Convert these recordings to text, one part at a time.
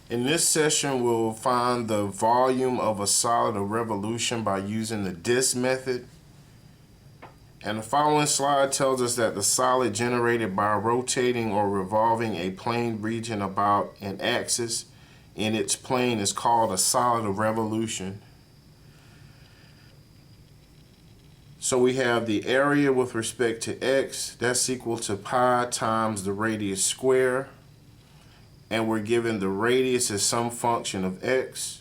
In this session, we'll find the volume of a solid of revolution by using the disk method. And the following slide tells us that the solid generated by rotating or revolving a plane region about an axis in its plane is called a solid of revolution. So we have the area with respect to x, that's equal to pi times the radius square. And we're given the radius as some function of x.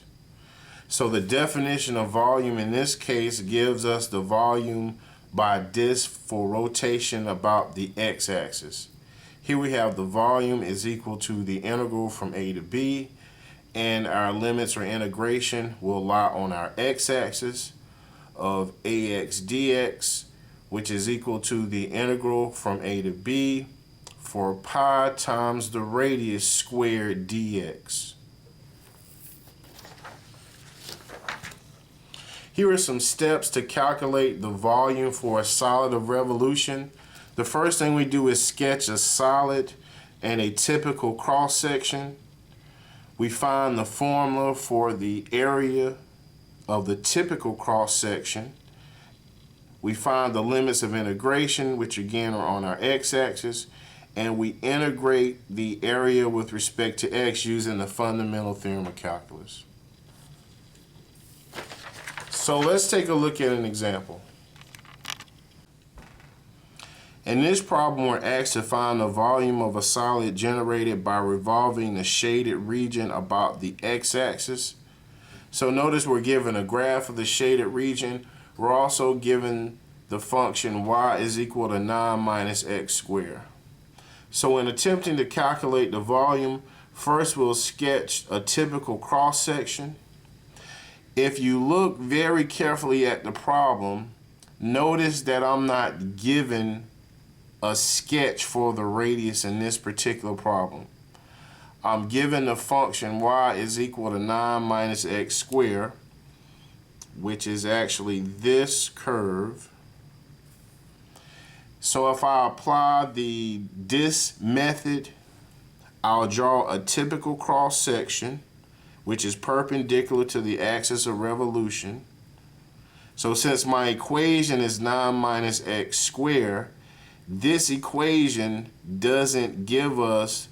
So the definition of volume in this case gives us the volume by disk for rotation about the x-axis. Here we have the volume is equal to the integral from a to b, and our limits or integration will lie on our x-axis of ax dx, which is equal to the integral from a to b for pi times the radius squared dx. Here are some steps to calculate the volume for a solid of revolution. The first thing we do is sketch a solid and a typical cross section. We find the formula for the area of the typical cross section. We find the limits of integration, which again are on our x-axis, and we integrate the area with respect to x using the fundamental theorem of calculus. So let's take a look at an example. In this problem, we're asked to find the volume of a solid generated by revolving the shaded region about the x-axis. So notice we're given a graph of the shaded region. We're also given the function y is equal to 9 minus x squared. So in attempting to calculate the volume, first we'll sketch a typical cross section. If you look very carefully at the problem, notice that I'm not given a sketch for the radius in this particular problem. I'm given the function y is equal to 9 minus x squared, which is actually this curve. So if I apply the disk method, I'll draw a typical cross section, which is perpendicular to the axis of revolution. So since my equation is 9 minus x squared, this equation doesn't give us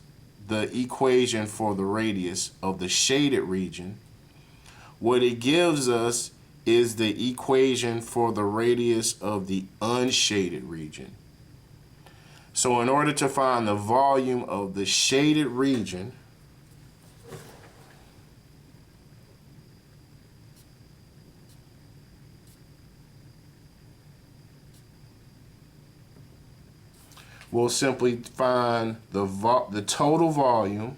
the equation for the radius of the shaded region. What it gives us is the equation for the radius of the unshaded region. So in order to find the volume of the shaded region, we'll simply find the total volume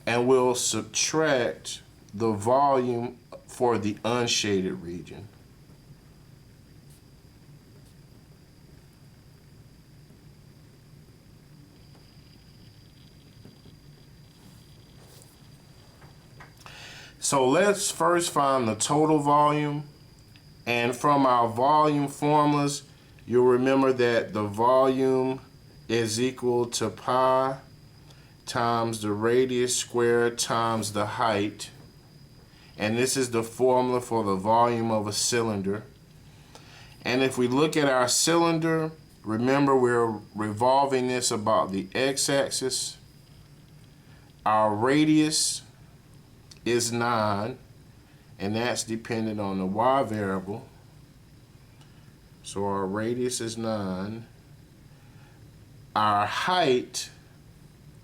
and we'll subtract the volume for the unshaded region. So let's first find the total volume. And from our volume formulas, you'll remember that the volume is equal to pi times the radius squared times the height. And this is the formula for the volume of a cylinder. And if we look at our cylinder, remember we're revolving this about the x-axis. Our radius is 9. And that's dependent on the y variable. So our radius is 9. Our height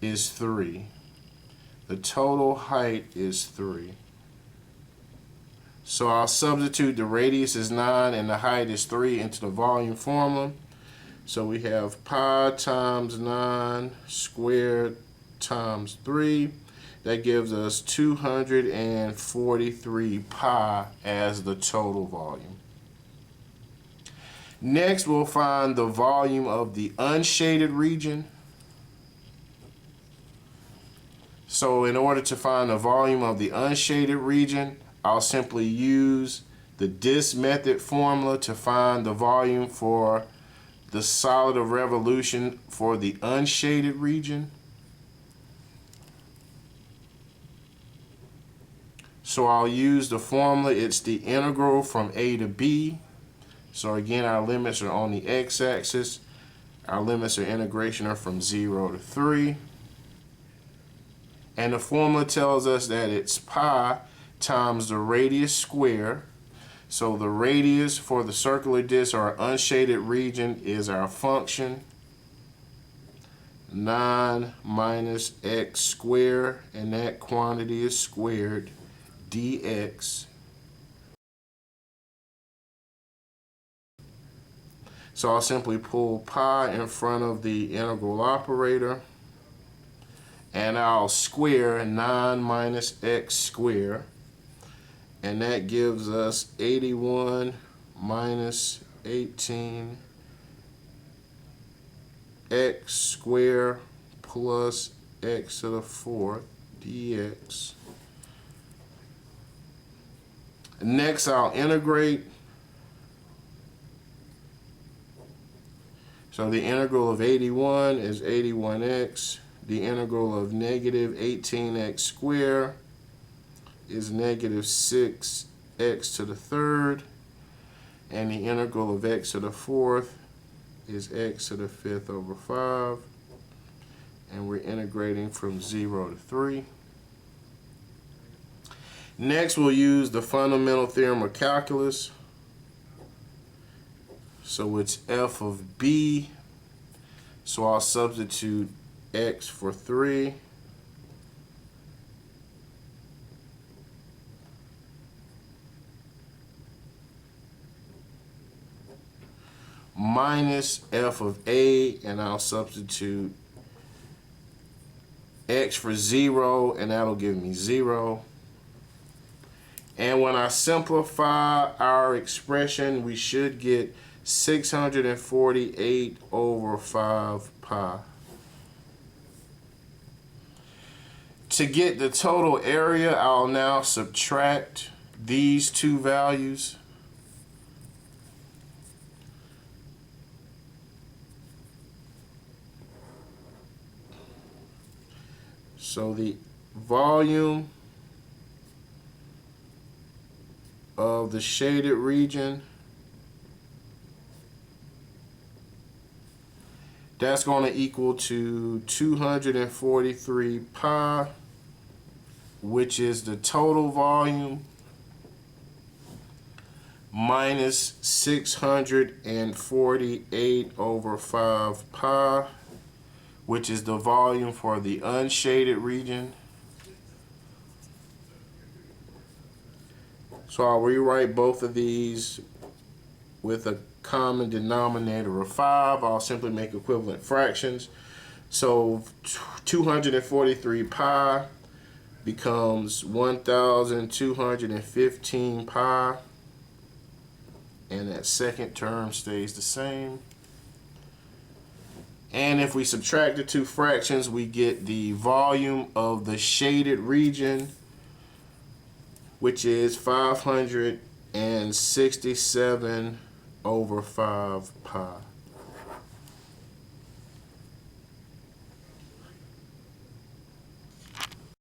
is 3. The total height is 3. So I'll substitute the radius is 9 and the height is 3 into the volume formula. So we have pi times 9 squared times 3. That gives us 243 pi as the total volume. Next, we'll find the volume of the unshaded region. So in order to find the volume of the unshaded region, I'll simply use the disk method formula to find the volume for the solid of revolution for the unshaded region. So I'll use the formula. It's the integral from a to b. So again, our limits are on the x-axis. Our limits of integration are from 0 to 3. And the formula tells us that it's pi times the radius squared. So the radius for the circular disk or unshaded region is our function 9 minus x squared, and that quantity is squared, dx. So I'll simply pull pi in front of the integral operator, and I'll square 9 minus x squared, and that gives us 81 minus 18 x squared plus x to the 4th dx. Next, I'll integrate. So the integral of 81 is 81x. The integral of negative 18x squared is negative 6x to the 3rd. And the integral of x to the 4th is x to the 5th over 5. And we're integrating from 0 to 3. Next, we'll use the fundamental theorem of calculus. So it's f of b. So I'll substitute x for 3. Minus f of a, and I'll substitute x for 0, and that'll give me 0. And when I simplify our expression, we should get 648 over 5 pi. To get the total area, I'll now subtract these two values. So the volume of the shaded region, that's going to equal to 243 pi, which is the total volume, minus 648 over 5 pi, which is the volume for the unshaded region. So I'll rewrite both of these with a common denominator of 5. I'll simply make equivalent fractions. So 243 pi becomes 1,215 pi, and that second term stays the same. And if we subtract the two fractions, we get the volume of the shaded region, which is 567 over 5 pi.